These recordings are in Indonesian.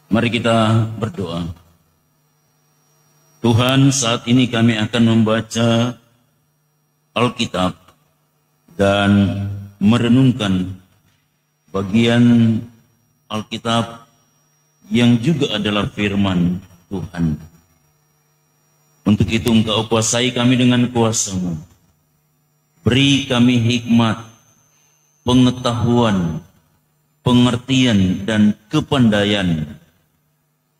Mari kita berdoa. Tuhan, saat ini kami akan membaca Alkitab dan merenungkan bagian Alkitab yang juga adalah firman Tuhan. Untuk itu Engkau kuasai kami dengan kuasa-Mu. Beri kami hikmat, pengetahuan, pengertian, dan kepandaian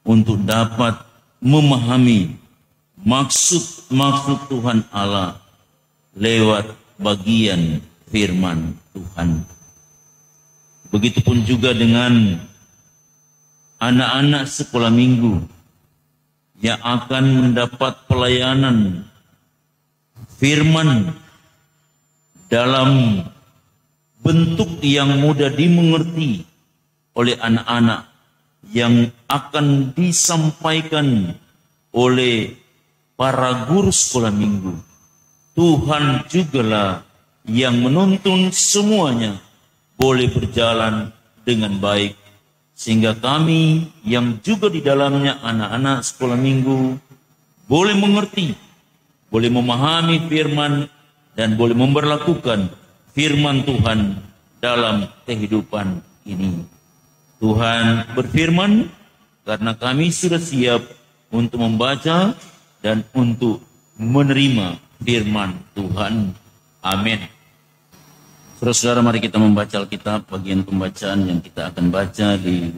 untuk dapat memahami maksud Tuhan Allah lewat bagian firman Tuhan. Begitupun juga dengan anak-anak sekolah minggu yang akan mendapat pelayanan firman dalam bentuk yang mudah dimengerti oleh anak-anak yang akan disampaikan oleh para guru sekolah minggu. Tuhan jugalah yang menuntun semuanya boleh berjalan dengan baik, sehingga kami yang juga di dalamnya anak-anak sekolah minggu boleh mengerti, boleh memahami firman, dan boleh memberlakukan firman Tuhan dalam kehidupan ini. Tuhan berfirman, karena kami sudah siap untuk membaca dan untuk menerima firman Tuhan. Amin. Saudara-saudara, mari kita membaca Alkitab, bagian pembacaan yang kita akan baca di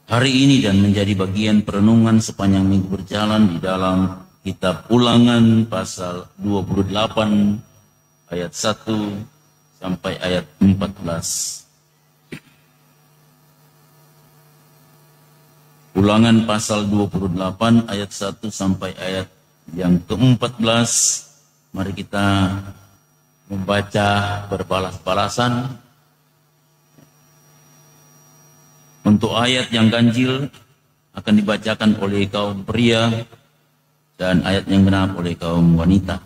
hari ini dan menjadi bagian perenungan sepanjang minggu berjalan di dalam kitab Ulangan pasal 28 ayat 1 sampai ayat 14. Ulangan pasal 28 ayat 1 sampai ayat yang ke-14. Mari kita membaca berbalas-balasan. Untuk ayat yang ganjil akan dibacakan oleh kaum pria dan ayat yang genap oleh kaum wanita.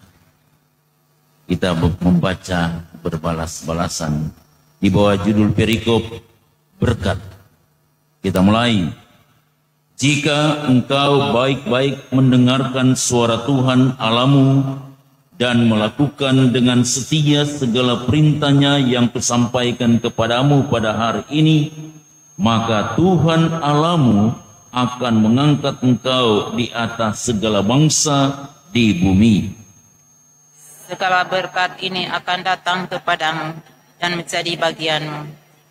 Kita membaca berbalas-balasan di bawah judul perikop berkat. Kita mulai. Jika engkau baik-baik mendengarkan suara Tuhan Allahmu dan melakukan dengan setia segala perintahnya yang kusampaikan kepadamu pada hari ini, maka Tuhan Allahmu akan mengangkat engkau di atas segala bangsa di bumi. Segala berkat ini akan datang kepadamu dan menjadi bagianmu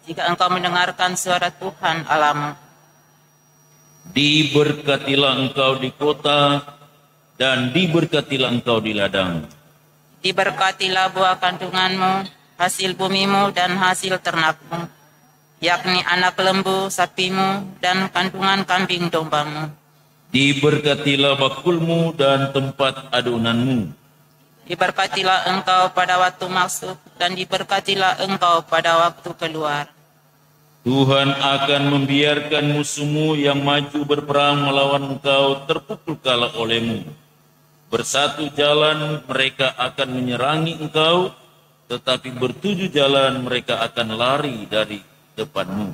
jika engkau mendengarkan suara Tuhan Allahmu. Diberkatilah engkau di kota dan diberkatilah engkau di ladang. Diberkatilah buah kandunganmu, hasil bumimu dan hasil ternakmu, yakni anak lembu sapimu dan kandungan kambing dombamu. Diberkatilah bakulmu dan tempat adonanmu. Diberkatilah engkau pada waktu masuk dan diberkatilah engkau pada waktu keluar. Tuhan akan membiarkan musuhmu yang maju berperang melawan engkau terpukul kalah olehmu. Bersatu jalan mereka akan menyerangi engkau, tetapi bertujuh jalan mereka akan lari dari depanmu.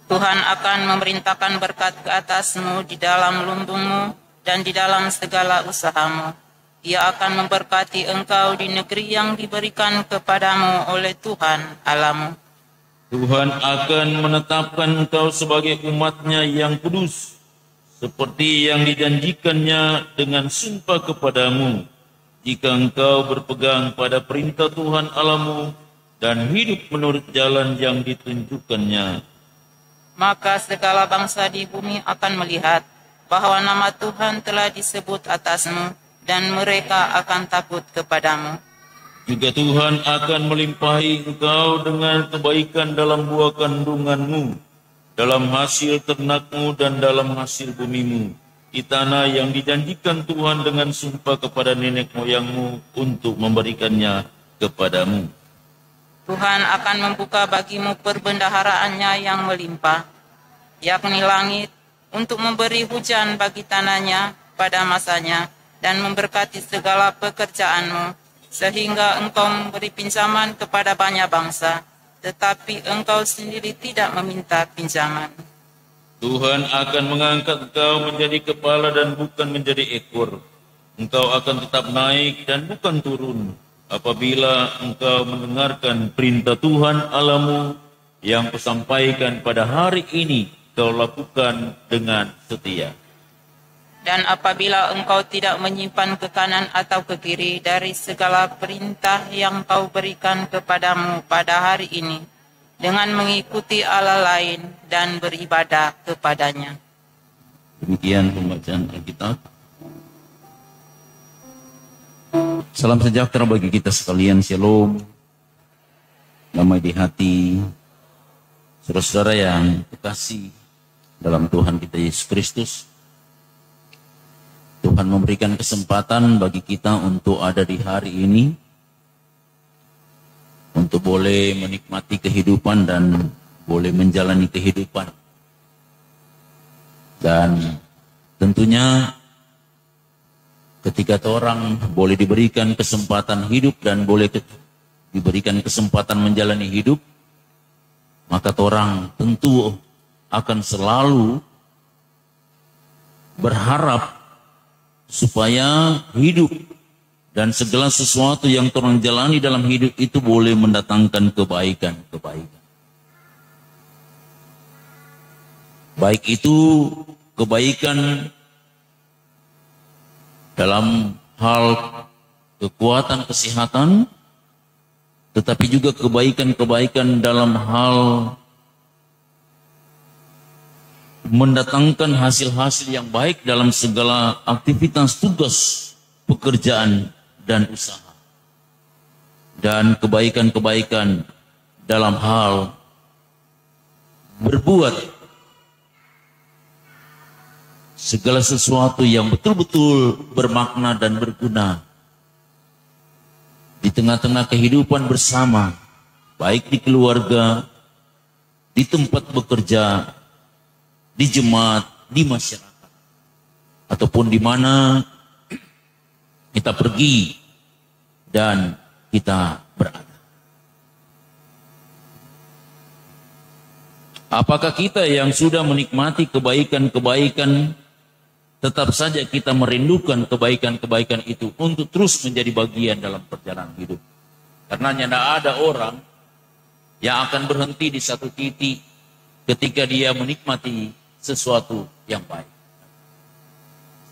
Tuhan akan memerintahkan berkat ke atasmu di dalam lumbungmu dan di dalam segala usahamu. Ia akan memberkati engkau di negeri yang diberikan kepadamu oleh Tuhan Allahmu. Tuhan akan menetapkan engkau sebagai umat-Nya yang kudus, seperti yang dijanjikannya dengan sumpah kepadamu, jika engkau berpegang pada perintah Tuhan Allahmu dan hidup menurut jalan yang ditunjukkannya. Maka segala bangsa di bumi akan melihat bahwa nama Tuhan telah disebut atasmu, dan mereka akan takut kepadamu. Juga Tuhan akan melimpahi engkau dengan kebaikan dalam buah kandunganmu, dalam hasil ternakmu dan dalam hasil bumimu, di tanah yang dijanjikan Tuhan dengan sumpah kepada nenek moyangmu untuk memberikannya kepadamu. Tuhan akan membuka bagimu perbendaharaannya yang melimpah, yakni langit, untuk memberi hujan bagi tanahnya pada masanya, dan memberkati segala pekerjaanmu, sehingga engkau memberi pinjaman kepada banyak bangsa, tetapi engkau sendiri tidak meminta pinjaman. Tuhan akan mengangkat engkau menjadi kepala dan bukan menjadi ekor. Engkau akan tetap naik dan bukan turun apabila engkau mendengarkan perintah Tuhan Allahmu yang kusampaikan pada hari ini kau lakukan dengan setia. Dan apabila engkau tidak menyimpan ke kanan atau ke kiri dari segala perintah yang kau berikan kepadamu pada hari ini, dengan mengikuti Allah lain dan beribadah kepadanya. Demikian pembacaan Alkitab. Salam sejahtera bagi kita sekalian, shalom. Damai di hati. Saudara-saudara yang terkasih dalam Tuhan kita Yesus Kristus. Tuhan memberikan kesempatan bagi kita untuk ada di hari ini, untuk boleh menikmati kehidupan dan boleh menjalani kehidupan. Dan tentunya ketika orang boleh diberikan kesempatan hidup dan boleh diberikan kesempatan menjalani hidup, maka orang tentu akan selalu berharap supaya hidup dan segala sesuatu yang orang jalani dalam hidup itu boleh mendatangkan kebaikan-kebaikan. Baik itu kebaikan dalam hal kekuatan kesehatan, tetapi juga kebaikan-kebaikan dalam hal mendatangkan hasil-hasil yang baik dalam segala aktivitas tugas, pekerjaan, dan usaha. Dan kebaikan-kebaikan dalam hal berbuat segala sesuatu yang betul-betul bermakna dan berguna di tengah-tengah kehidupan bersama, baik di keluarga, di tempat bekerja, di jemaat, di masyarakat, ataupun di mana kita pergi dan kita berada. Apakah kita yang sudah menikmati kebaikan-kebaikan, tetap saja kita merindukan kebaikan-kebaikan itu untuk terus menjadi bagian dalam perjalanan hidup? Karena tidak ada orang yang akan berhenti di satu titik ketika dia menikmati sesuatu yang baik.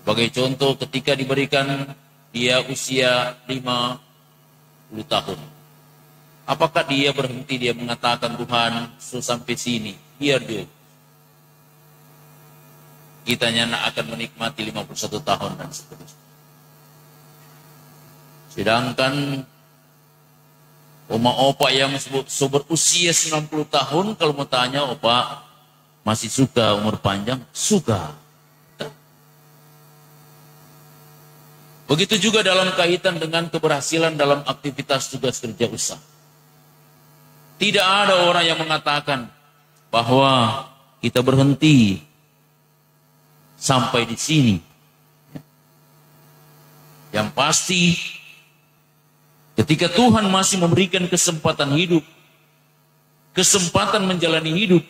Sebagai contoh, ketika diberikan dia usia 50 tahun, apakah dia berhenti, dia mengatakan Tuhan sampai sini, biar dia kitanya akan menikmati 51 tahun dan seterusnya. Sedangkan oma-opa yang berusia 90 tahun, kalau mau tanya, opa masih suka umur panjang? Suka. Begitu juga dalam kaitan dengan keberhasilan dalam aktivitas tugas kerja usaha. Tidak ada orang yang mengatakan bahwa kita berhenti sampai di sini. Yang pasti, ketika Tuhan masih memberikan kesempatan hidup, kesempatan menjalani hidup,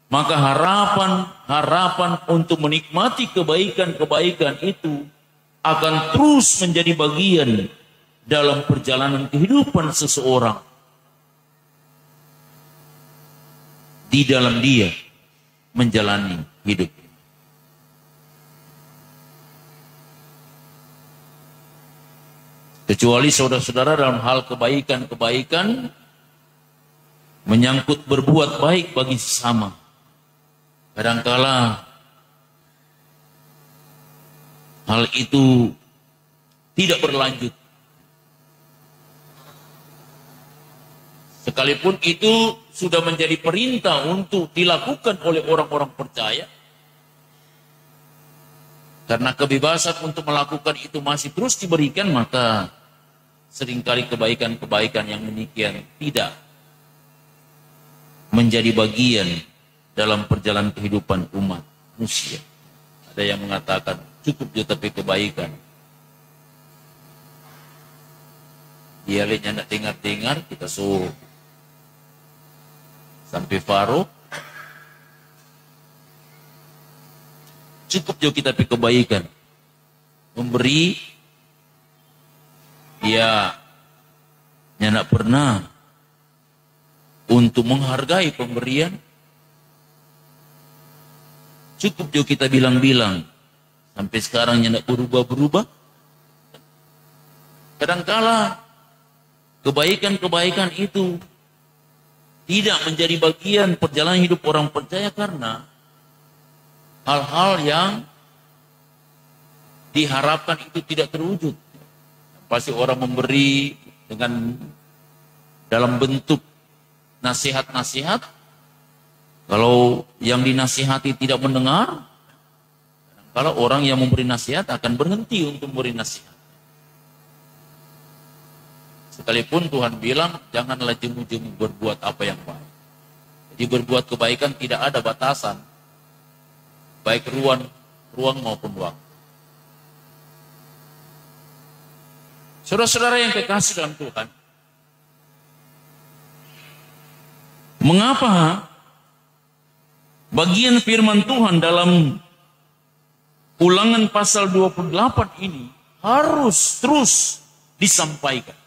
maka harapan untuk menikmati kebaikan-kebaikan itu akan terus menjadi bagian dalam perjalanan kehidupan seseorang di dalam dia menjalani hidup. Kecuali saudara-saudara dalam hal kebaikan-kebaikan menyangkut berbuat baik bagi sesama. Kadangkala hal itu tidak berlanjut. Sekalipun itu sudah menjadi perintah untuk dilakukan oleh orang-orang percaya, karena kebebasan untuk melakukan itu masih terus diberikan, maka seringkali kebaikan-kebaikan yang demikian tidak menjadi bagian dalam perjalanan kehidupan umat manusia. Ada yang mengatakan cukup dia tapi kebaikan. Dia lihatnya tidak dengar-dengar, kita suruh sampai Faro. Cukup juga kita pi kebaikan. Memberi, ya, nyak pernah untuk menghargai pemberian. Cukup juga kita bilang-bilang. Sampai sekarang nyak berubah-berubah. Kadangkala kebaikan-kebaikan itu tidak menjadi bagian perjalanan hidup orang percaya karena hal-hal yang diharapkan itu tidak terwujud. Pasti orang memberi dengan dalam bentuk nasihat-nasihat. Kalau yang dinasihati tidak mendengar, kalau orang yang memberi nasihat akan berhenti untuk memberi nasihat. Sekalipun Tuhan bilang, janganlah jemu-jemu berbuat apa yang baik. Jadi berbuat kebaikan tidak ada batasan. Baik ruang maupun waktu. Saudara-saudara yang kekasih dalam Tuhan. Mengapa bagian firman Tuhan dalam Ulangan pasal 28 ini harus terus disampaikan?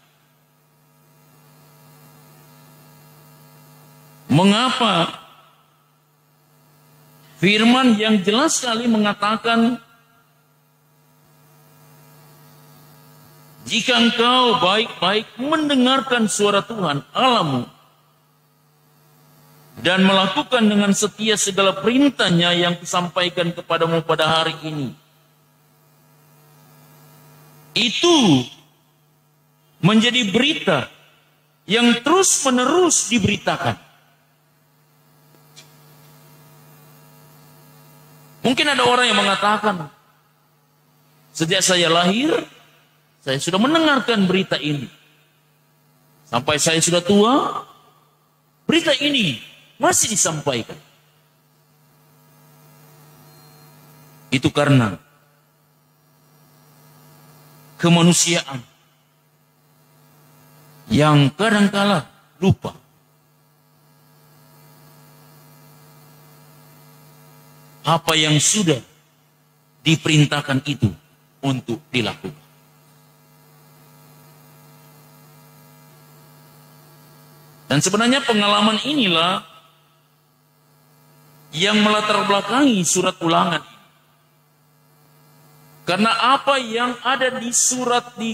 Mengapa firman yang jelas sekali mengatakan, jika engkau baik-baik mendengarkan suara Tuhan Allahmu dan melakukan dengan setia segala perintahnya yang kusampaikan kepadamu pada hari ini, itu menjadi berita yang terus-menerus diberitakan. Mungkin ada orang yang mengatakan, sejak saya lahir, saya sudah mendengarkan berita ini. Sampai saya sudah tua, berita ini masih disampaikan. Itu karena kemanusiaan yang kadangkala lupa. Apa yang sudah diperintahkan itu untuk dilakukan. Dan sebenarnya pengalaman inilah yang melatar belakangi surat Ulangan ini. Karena apa yang ada di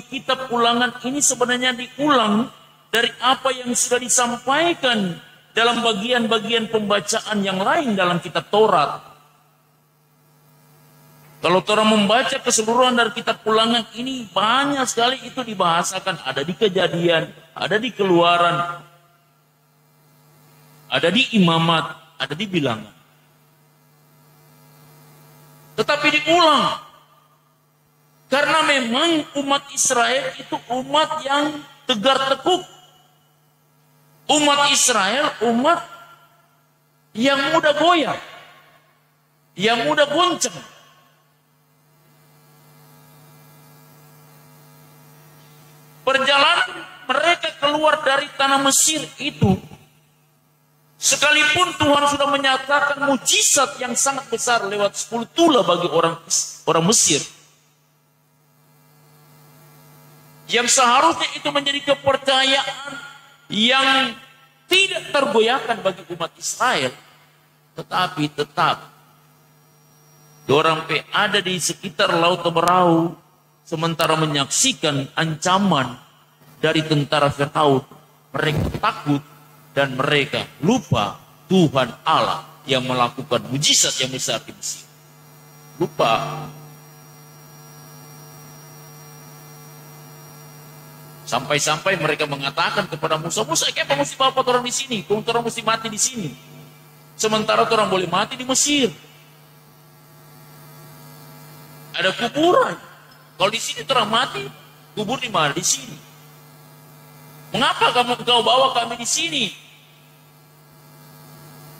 kitab Ulangan ini sebenarnya diulang dari apa yang sudah disampaikan dalam bagian-bagian pembacaan yang lain dalam kitab Taurat. Kalau orang membaca keseluruhan dari kitab Ulangan ini, banyak sekali itu dibahasakan. Ada di Kejadian, ada di Keluaran, ada di Imamat, ada di Bilangan. Tetapi diulang. Karena memang umat Israel itu umat yang tegar tekuk. Umat Israel umat yang mudah goyah, yang mudah goncang. Perjalanan mereka keluar dari tanah Mesir itu, sekalipun Tuhan sudah menyatakan mujizat yang sangat besar lewat 10 tula bagi orang Mesir, yang seharusnya itu menjadi kepercayaan yang tidak tergoyahkan bagi umat Israel, tetapi tetap orang ada di sekitar Laut Teberau, sementara menyaksikan ancaman dari tentara Firaun. Mereka takut dan mereka lupa Tuhan Allah yang melakukan mujizat yang besar di Mesir. Lupa. Sampai-sampai mereka mengatakan kepada Musa, Musa, kenapa mesti bawa orang di sini? Kau orang mesti mati di sini. Sementara orang boleh mati di Mesir. Ada kuburan. Kalau di sini orang mati, kubur di mana? Di sini. Mengapa kau bawa kami di sini?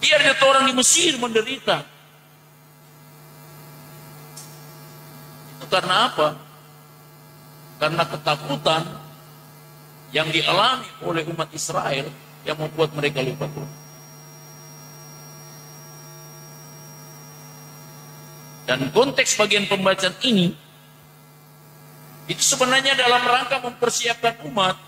Biar orang di Mesir menderita. Itu karena apa? Karena ketakutan yang dialami oleh umat Israel yang membuat mereka lupa Tuhan. Dan konteks bagian pembacaan ini itu sebenarnya dalam rangka mempersiapkan umat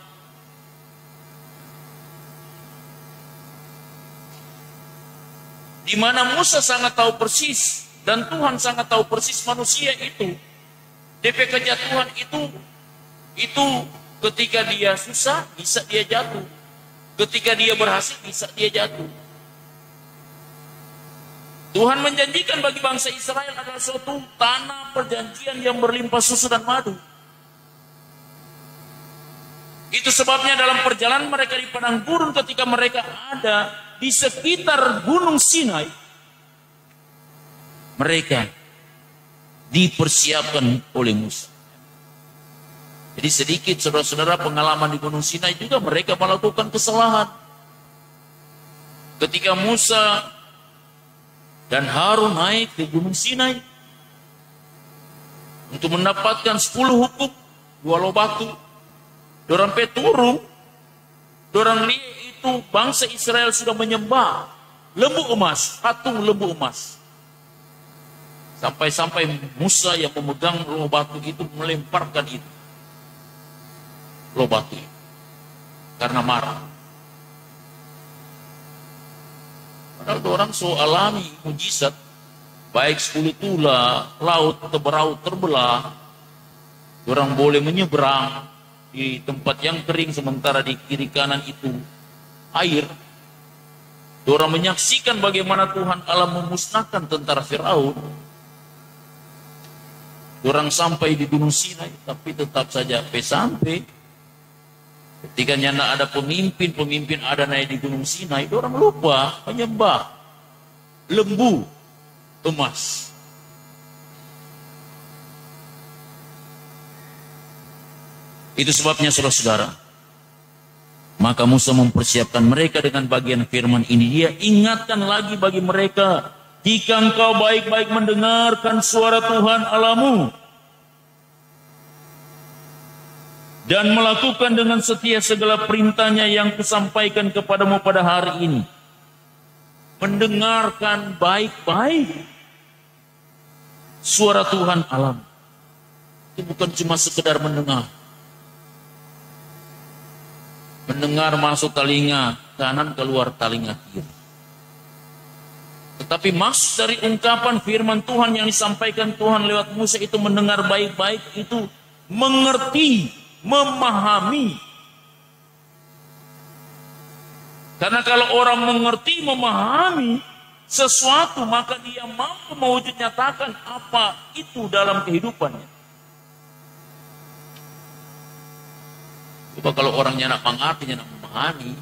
di mana Musa sangat tahu persis dan Tuhan sangat tahu persis manusia itu. DP kejatuhan itu ketika dia susah bisa dia jatuh. Ketika dia berhasil bisa dia jatuh. Tuhan menjanjikan bagi bangsa Israel adalah suatu tanah perjanjian yang berlimpah susu dan madu. Itu sebabnya dalam perjalanan mereka di padang gurun ketika mereka ada di sekitar Gunung Sinai, mereka dipersiapkan oleh Musa. Jadi sedikit saudara-saudara pengalaman di Gunung Sinai juga mereka melakukan kesalahan. Ketika Musa dan Harun naik ke Gunung Sinai untuk mendapatkan 10 hukum, 2 loh batu, dorang turun, dorang lihat itu bangsa Israel sudah menyembah lembu emas, patung lembu emas. Sampai-sampai Musa yang memegang loh batu itu melemparkan itu. Loh batu itu. Karena marah. Padahal orang so alami mujizat. Baik 10 tula, laut beraut terbelah. Orang boleh menyeberang di tempat yang kering sementara di kiri kanan itu air. Orang menyaksikan bagaimana Tuhan Allah memusnahkan tentara Firaun. Orang sampai di Gunung Sinai, tapi tetap saja sampai. Ketika nyana ada pemimpin ada naik di Gunung Sinai, orang lupa menyembah lembu emas. Itu sebabnya saudara-saudara, maka Musa mempersiapkan mereka dengan bagian firman ini. Dia ingatkan lagi bagi mereka, jika engkau baik-baik mendengarkan suara Tuhan Allahmu dan melakukan dengan setia segala perintahnya yang kusampaikan kepadamu pada hari ini. Mendengarkan baik-baik suara Tuhan Allahmu. Itu bukan cuma sekedar mendengar. Mendengar masuk telinga kanan, keluar telinga kiri. Tetapi maksud dari ungkapan firman Tuhan yang disampaikan Tuhan lewat Musa itu mendengar baik-baik, itu mengerti, memahami. Karena kalau orang mengerti, memahami sesuatu, maka dia mampu mewujud nyatakan apa itu dalam kehidupannya. Coba kalau orangnya nak mengerti, nak memahami,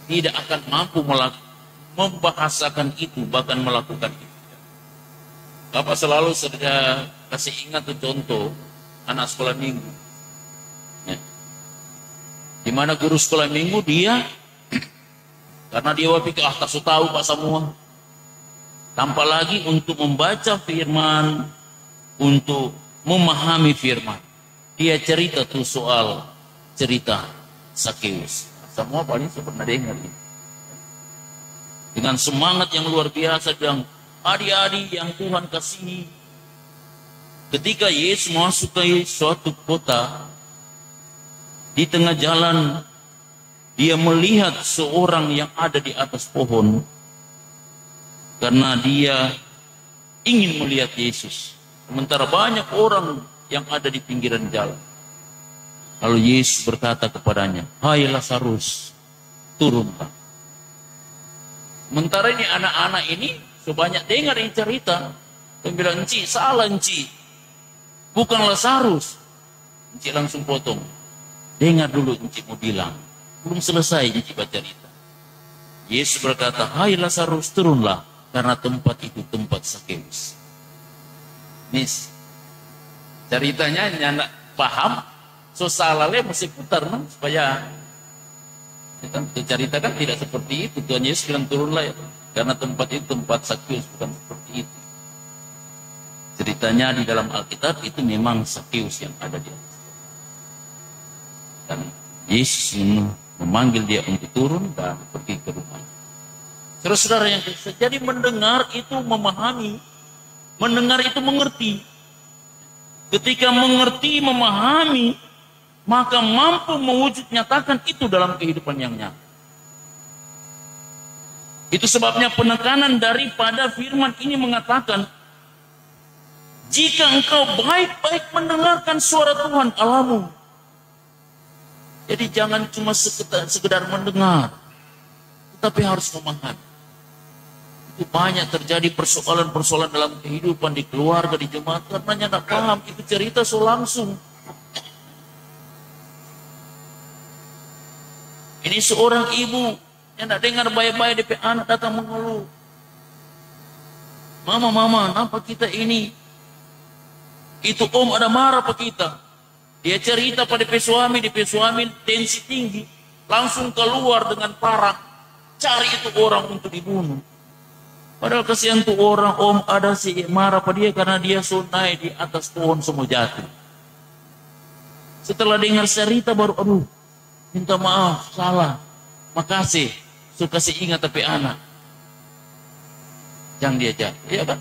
tidak akan mampu membahasakan itu, bahkan melakukan itu. Bapak selalu sudah kasih ingat tuh contoh anak sekolah minggu. Ya. Di mana guru sekolah minggu dia, karena dia pikir tak tahu Pak semua. Tanpa lagi untuk membaca firman, untuk memahami firman. Dia cerita tuh soal cerita Sakeus. Semua paling pernah dengar ini. Dengan semangat yang luar biasa dan adik-adik yang Tuhan kasihi. Ketika Yesus masuk ke suatu kota, di tengah jalan dia melihat seorang yang ada di atas pohon karena dia ingin melihat Yesus. Sementara banyak orang yang ada di pinggiran jalan. Lalu Yesus berkata kepadanya, "Hai Lazarus, turunlah." Sementara ini anak-anak ini sebanyak dengar ini cerita, dia bilang, "Enci, salah Enci. Bukan Lazarus." Enci langsung potong. "Dengar dulu Enci mau bilang. Belum selesai Enci baca cerita." Yesus berkata, "Hai Lazarus, turunlah, karena tempat itu tempat Sakeus." Nis, ceritanya nyanak paham, so salahnya mesti putar no? Supaya cerita kan tidak seperti itu. Tuhan Yesus bilang turunlah ya, karena tempat itu tempat Sakeus, bukan seperti itu. Ceritanya di dalam Alkitab itu memang Sakeus yang ada di atas. Dan Yesus memanggil dia untuk turun dan pergi ke rumahnya. Saudara-saudara yang Kristen, jadi mendengar itu memahami, mendengar itu mengerti. Ketika mengerti, memahami, maka mampu mewujud nyatakan itu dalam kehidupan yang nyata. Itu sebabnya penekanan daripada firman ini mengatakan, jika engkau baik-baik mendengarkan suara Tuhan Allahmu. Jadi jangan cuma sekedar mendengar, tetapi harus memahami. Itu banyak terjadi persoalan-persoalan dalam kehidupan di keluarga, di jemaat, karena tidak paham itu cerita so langsung. Ini seorang ibu yang tidak dengar baik-baik DP anak datang mengeluh. Mama, kenapa kita ini? Itu om ada marah apa kita? Dia cerita pada DP suami tensi tinggi, langsung keluar dengan parang, cari itu orang untuk dibunuh. Padahal kasihan tuh orang, om ada si marah pada dia karena dia sunai di atas pohon semua jatuh. Setelah dengar cerita baru, aduh, minta maaf, salah, makasih, suka si ingat tapi anak. Yang dia jatuh, ya kan?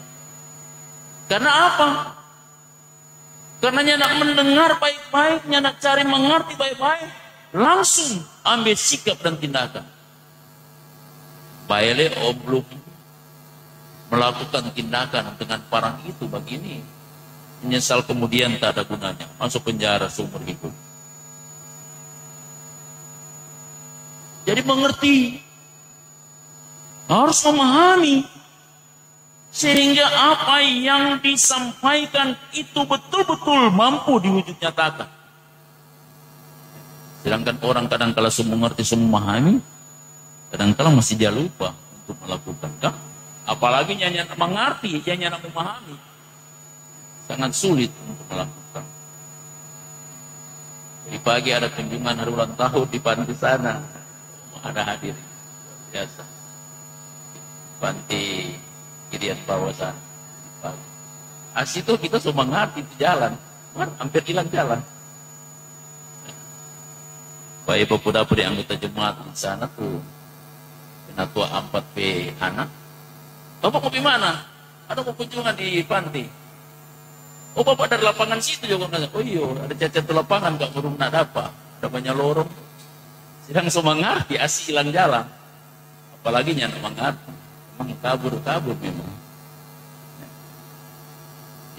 Karena apa? Karena nak mendengar baik-baik, nak cari mengerti baik-baik, langsung ambil sikap dan tindakan. Baiklah om belum melakukan tindakan dengan parang itu begini, menyesal kemudian tak ada gunanya, masuk penjara seumur hidup. Jadi mengerti, harus memahami, sehingga apa yang disampaikan itu betul-betul mampu diwujud nyatakan. Sedangkan orang kadang-kala semua mengerti, semua memahami, kadang-kala masih dia lupa untuk melakukan. Kan? Apalagi nyanyi mengerti, nyanyi memahami, sangat sulit untuk melakukan. Di pagi ada kunjungan hari ulang tahun di panti sana, ada hadir, biasa. Panti Kirian bawah sana. Itu kita semua mengerti di jalan, hampir hilang jalan. Baik pemuda di anggota jemaat di sana tuh, penatua 4P anak. Bapak mau di mana? Ada mau kunjungan di panti. Oh bapak dari lapangan situ juga. Oh iya, ada cacat di lapangan gak burung nak dapat. Ada banyak lorong. Sedang semua ngerti, asih hilang jalan. Apalagi nyana mengerti. Memang kabur memang.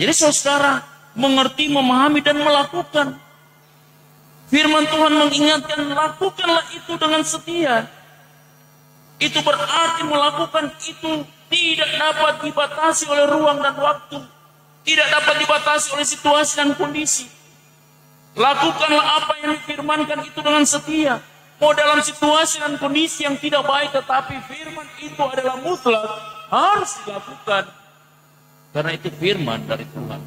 Jadi saudara mengerti, memahami dan melakukan. Firman Tuhan mengingatkan, lakukanlah itu dengan setia. Itu berarti melakukan itu tidak dapat dibatasi oleh ruang dan waktu. Tidak dapat dibatasi oleh situasi dan kondisi. Lakukanlah apa yang difirmankan itu dengan setia. Mau dalam situasi dan kondisi yang tidak baik, tetapi firman itu adalah mutlak, harus dilakukan. Karena itu firman dari Tuhan.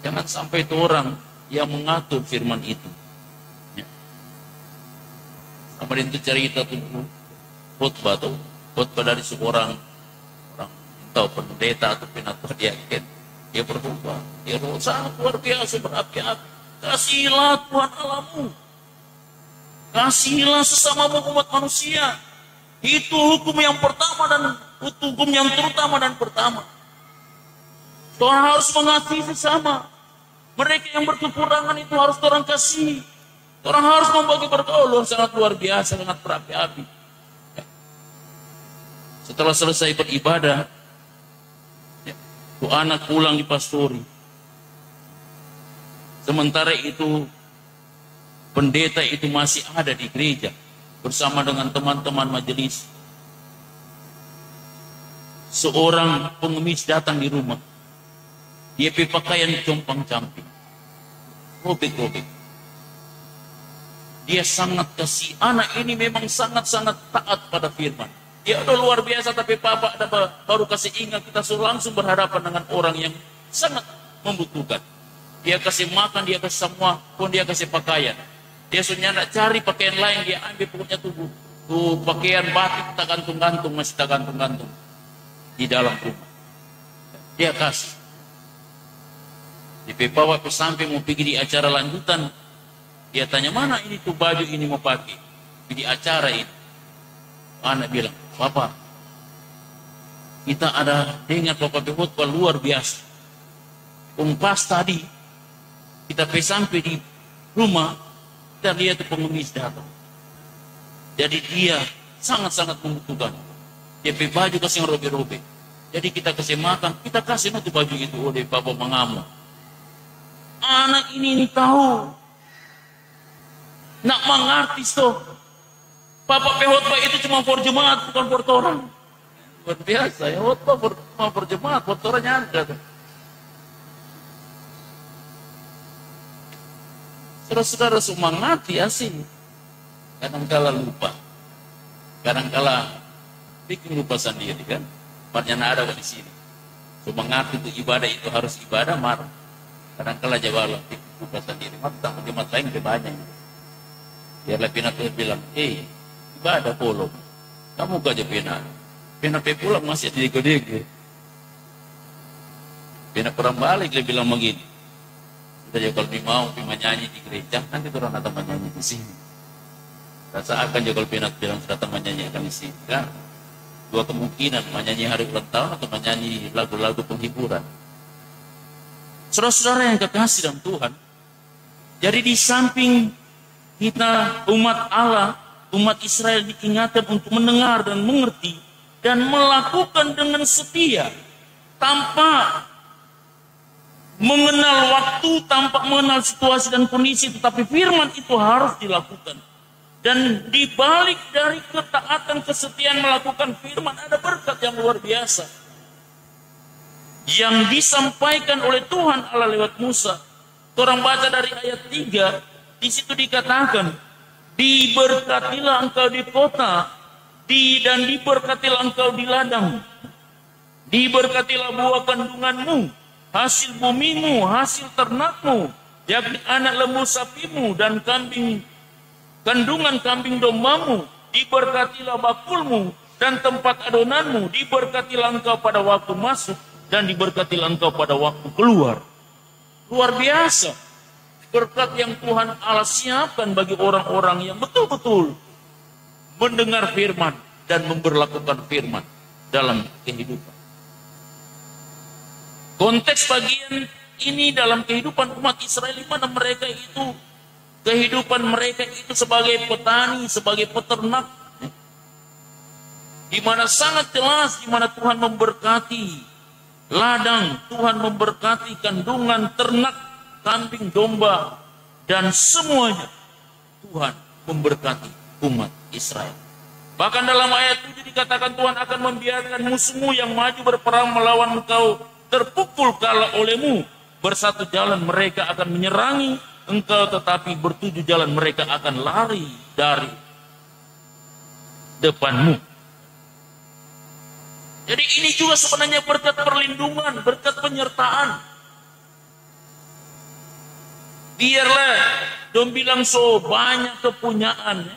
Jangan sampai itu orang yang mengatur firman itu. Kemarin itu cerita tuh khotbah dari seorang orang tahu pendeta atau penatua diaken. Dia berkhotbah, dia sangat luar biasa berapi-api. Kasihilah Tuhan Allahmu, kasihilah sesamamu umat manusia. Itu hukum yang pertama dan hukum yang terutama dan pertama. Tuhan harus mengasihi sesama. Mereka yang berkekurangan itu harus orang kasih. Orang harus membagi berkah. Allah sangat luar biasa, sangat berapi-api. Setelah selesai beribadah, tuh anak pulang di pastori. Sementara itu pendeta itu masih ada di gereja bersama dengan teman-teman majelis. Seorang pengemis datang di rumah. Dia pakai pakaian compang-camping, robek-robek. Dia sangat kasih. Anak ini memang sangat-sangat taat pada firman. Dia udah luar biasa, tapi Papa baru kasih ingat, kita langsung berhadapan dengan orang yang sangat membutuhkan. Dia kasih makan, dia kasih semua, pun dia kasih pakaian. Dia sudah nak cari pakaian lain, dia ambil pokoknya tubuh. Tuh pakaian batik tak gantung-gantung, masih tak gantung-gantung di dalam rumah. Dia kasih. Di bawa ke samping mau pergi di acara lanjutan. Dia tanya, mana ini tuh baju ini mau pakai di acara ini. Anak bilang, Bapak, kita ada dengar Bapak berkhutbah luar biasa. Pas tadi kita sampai di rumah, kita lihat pengemis datang. Jadi dia sangat-sangat membutuhkan. Dia baju kasih robek-robek. Jadi kita kasih makan, kita kasih nanti baju itu oleh Bapak mengamuk. Anak ini tahu, nak mengerti toh. Bapak khotbah itu cuma for jemaat, bukan for orang. Luar biasa ya, khotbah cuma for jemaat, for orangnya ada. Saudara-saudara semangat ya sih. Kadang-kala lupa. Kadang-kala bikin lupa sendiri kan. Maknanya ada di sini. Semangat itu ibadah itu harus ibadah marah. Kadang-kala jawab bikin lupa sendiri. Maka tak jemaat lain lebih banyak. Biarlah pina Tuhan bilang, ibadah polong. Kamu gak aja pina. Pina pulang masih dego-dego. Pina kurang balik dia bilang begini. Kita kalau mau nyanyi di gereja, nanti orang datang menyanyi di sini. Rasa akan juga kalau bilang datang menyanyi akan di sini. Kan? Dua kemungkinan, menyanyi hari ulang tahun atau menyanyi lagu-lagu penghiburan. Saudara-saudara yang kekasih dalam Tuhan, jadi di samping kita umat Allah, umat Israel diingatkan untuk mendengar dan mengerti dan melakukan dengan setia tanpa mengenal waktu, tanpa mengenal situasi dan kondisi, tetapi firman itu harus dilakukan. Dan di balik dari ketaatan, kesetiaan melakukan firman ada berkat yang luar biasa yang disampaikan oleh Tuhan Allah lewat Musa. Orang baca dari ayat 3, di situ dikatakan, diberkatilah engkau di kota, dan diberkatilah engkau di ladang, diberkatilah buah kandunganmu, hasil bumimu, hasil ternakmu, yakni anak lembu sapimu dan kandungan kambing dombamu, diberkatilah bakulmu dan tempat adonanmu, diberkatilah engkau pada waktu masuk dan diberkatilah engkau pada waktu keluar. Luar biasa berkat yang Tuhan Allah siapkan bagi orang-orang yang betul-betul mendengar firman dan memberlakukan firman dalam kehidupan. Konteks bagian ini dalam kehidupan umat Israel, di mana mereka itu, kehidupan mereka itu sebagai petani, sebagai peternak, di mana sangat jelas, di mana Tuhan memberkati ladang, Tuhan memberkati kandungan ternak, kambing, domba, dan semuanya Tuhan memberkati umat Israel. Bahkan dalam ayat 7 dikatakan Tuhan akan membiarkan musuhmu yang maju berperang melawan engkau terpukul kalah olehmu. Bersatu jalan mereka akan menyerangi engkau, tetapi bertujuh jalan mereka akan lari dari depanmu. Jadi ini juga sebenarnya berkat perlindungan, berkat penyertaan. Biarlah dong bilang so banyak kepunyaan,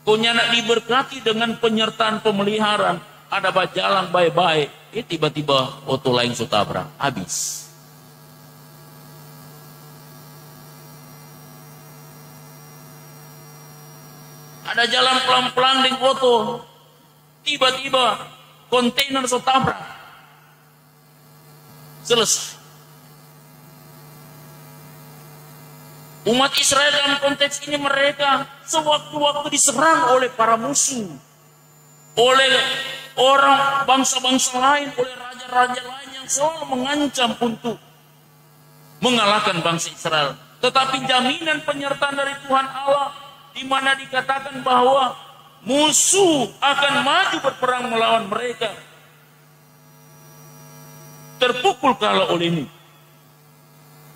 kau nak diberkati dengan penyertaan pemeliharaan, ada jalan baik-baik. Tiba-tiba oto lain so tabrak, habis. Ada jalan pelan-pelan di oto, tiba-tiba kontainer so tabrak, selesai. Umat Israel dalam konteks ini mereka sewaktu-waktu diserang oleh para musuh, oleh orang bangsa-bangsa lain, oleh raja-raja lain yang selalu mengancam untuk mengalahkan bangsa Israel. Tetapi jaminan penyertaan dari Tuhan Allah, di mana dikatakan bahwa musuh akan maju berperang melawan mereka, terpukul kalah olehmu.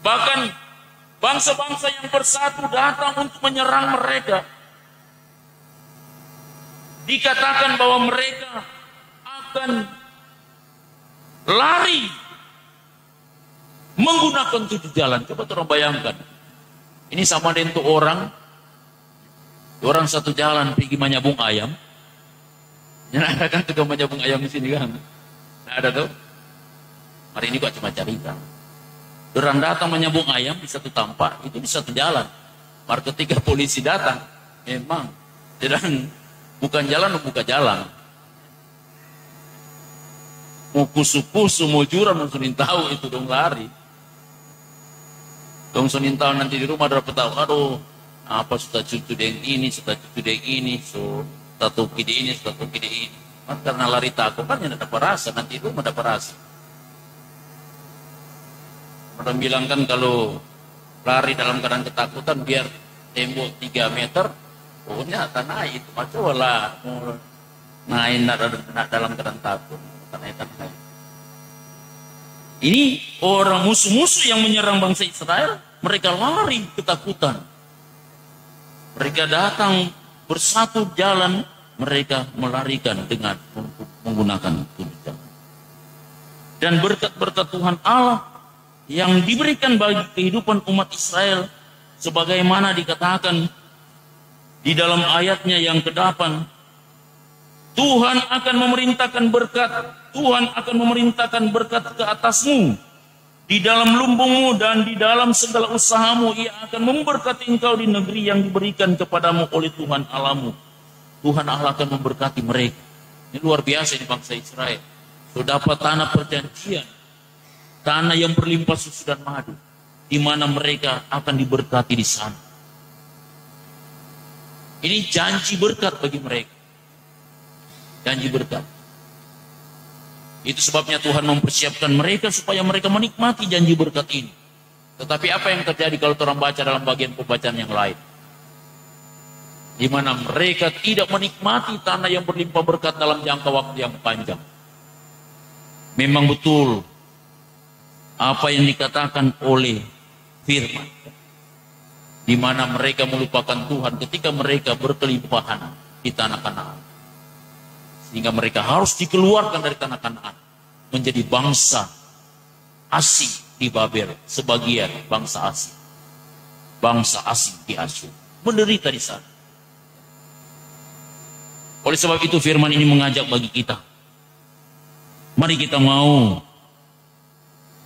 Bahkan bangsa-bangsa yang bersatu datang untuk menyerang mereka, dikatakan bahwa mereka akan lari menggunakan 7 jalan. Coba orang bayangkan. Ini sama dengan orang satu jalan pergi menyabung ayam. Yang ada kan tukang menyabung ayam di sini kan? Nah, ada tuh. Hari ini kok cuma cerita. Orang datang menyabung ayam di satu tempat, itu di satu jalan. Maka ketika polisi datang, memang bukan jalan, buka jalan. Mau kusu-kusu, mau jurang, mau sunin tahu itu dong lari. Dong sunin tahu nanti di rumah dapat tahu, aduh, apa sudah cucu deng ini, sudah cucu deng ini, so tatuki di ini, sudah tatuki di ini. Karena lari takut kan tidak dapat rasa, nanti di rumah dapat rasa. Orang bilang kan kalau lari dalam keadaan ketakutan biar tembok 3 meter, pokoknya tanah itu macam lah naik dalam keadaan takut. Ini orang musuh-musuh yang menyerang bangsa Israel, mereka lari ketakutan. Mereka datang bersatu jalan, mereka melarikan dengan menggunakan tujuan. Dan berkat-berkat Tuhan Allah yang diberikan bagi kehidupan umat Israel, sebagaimana dikatakan di dalam ayatnya yang ke-8, Tuhan akan memerintahkan berkat, Tuhan akan memerintahkan berkat ke atasmu, di dalam lumbungmu dan di dalam segala usahamu. Ia akan memberkati engkau di negeri yang diberikan kepadamu oleh Tuhan Allahmu. Tuhan Allah akan memberkati mereka. Ini luar biasa di bangsa Israel. Sudah dapat tanah perjanjian, tanah yang berlimpah susu dan madu, di mana mereka akan diberkati di sana. Ini janji berkat bagi mereka. Janji berkat. Itu sebabnya Tuhan mempersiapkan mereka supaya mereka menikmati janji berkat ini. Tetapi apa yang terjadi kalau orang baca dalam bagian pembacaan yang lain? Di mana mereka tidak menikmati tanah yang berlimpah berkat dalam jangka waktu yang panjang. Memang betul apa yang dikatakan oleh firman, di mana mereka melupakan Tuhan ketika mereka berkelimpahan di tanah Kanaan. Sehingga mereka harus dikeluarkan dari tanah Kanaan menjadi bangsa asing di Babel, sebagian bangsa asing. Bangsa asing di Asyur, menderita di sana. Oleh sebab itu firman ini mengajak bagi kita. Mari kita mau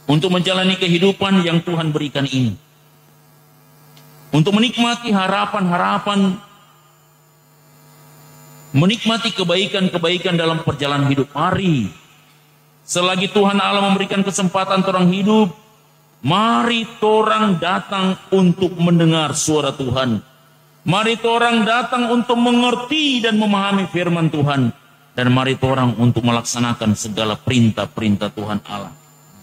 untuk menjalani kehidupan yang Tuhan berikan ini. Untuk menikmati harapan-harapan, menikmati kebaikan-kebaikan dalam perjalanan hidup. Mari, selagi Tuhan Allah memberikan kesempatan orang hidup, mari orang datang untuk mendengar suara Tuhan. Mari orang datang untuk mengerti dan memahami firman Tuhan. Dan mari orang untuk melaksanakan segala perintah-perintah Tuhan Allah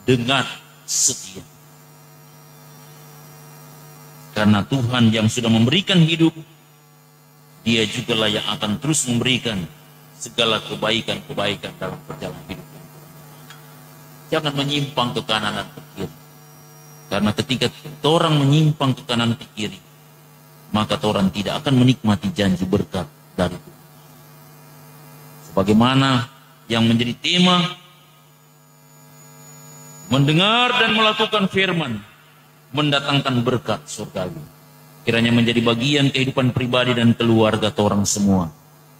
dengan setia. Karena Tuhan yang sudah memberikan hidup, Dia juga lah yang akan terus memberikan segala kebaikan-kebaikan dalam perjalanan hidup. Jangan menyimpang ke kanan dan ke kiri. Karena ketika orang menyimpang ke kanan ke kiri, maka orang tidak akan menikmati janji berkat dari Tuhan. Sebagaimana yang menjadi tema, mendengar dan melakukan firman, mendatangkan berkat surgawi. Kiranya menjadi bagian kehidupan pribadi dan keluarga orang semua.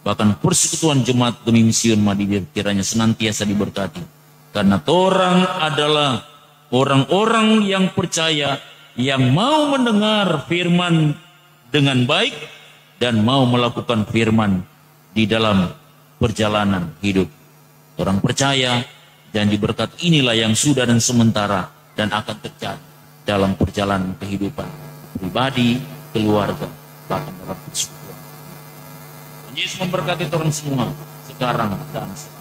Bahkan persekutuan jemaat demi misiun Madidir kiranya senantiasa diberkati. Karena orang adalah orang-orang yang percaya, yang mau mendengar firman dengan baik dan mau melakukan firman di dalam perjalanan hidup. Orang percaya janji berkat inilah yang sudah dan sementara dan akan terjadi dalam perjalanan kehidupan pribadi, keluarga, bahkan dalam persekutuan. Yesus memberkati orang semua sekarang dan sekarang.